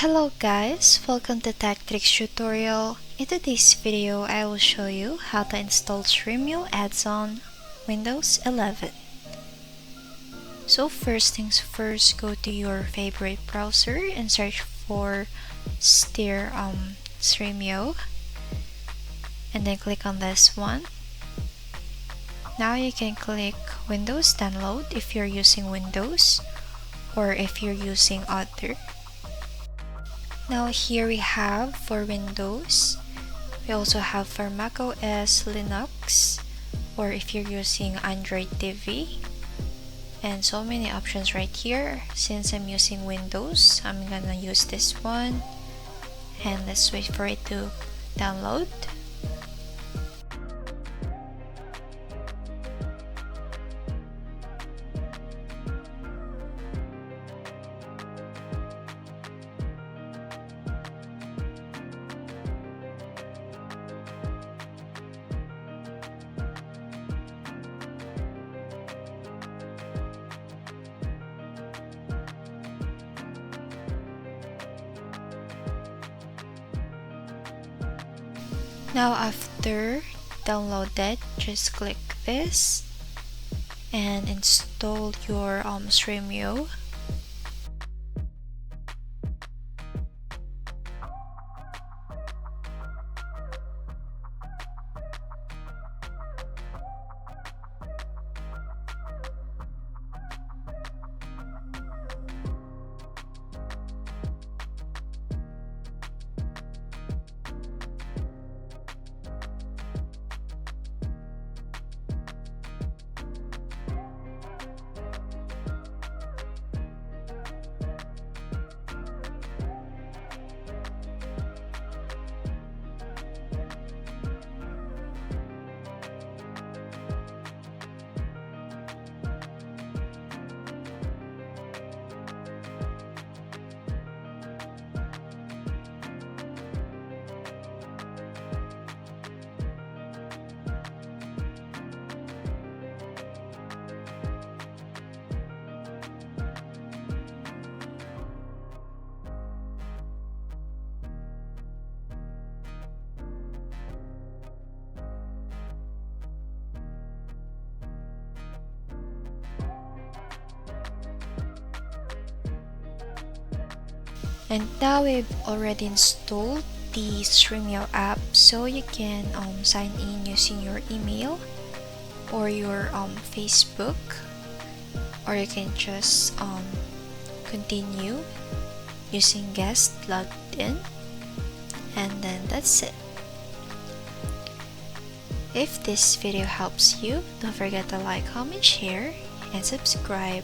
Hello guys, welcome to Tech Tricks tutorial. In today's video, I will show you how to install Stremio Addons on Windows 11. So first things first, go to your favorite browser and search for Stremio, and then click on this one. Now you can click Windows Download if you're using Windows or if you're using other. Now here we have for Windows. We also have for Mac OS, Linux, or if you're using Android TV. And so many options right here. Since I'm using Windows, I'm gonna use this one. And let's wait for it to download. Now after downloaded, just click this and install your Stremio. And now we've already installed the Stremio app, so you can sign in using your email or your Facebook, or you can just continue using guest logged in, and then that's it. If this video helps you, don't forget to like, comment, share, and subscribe.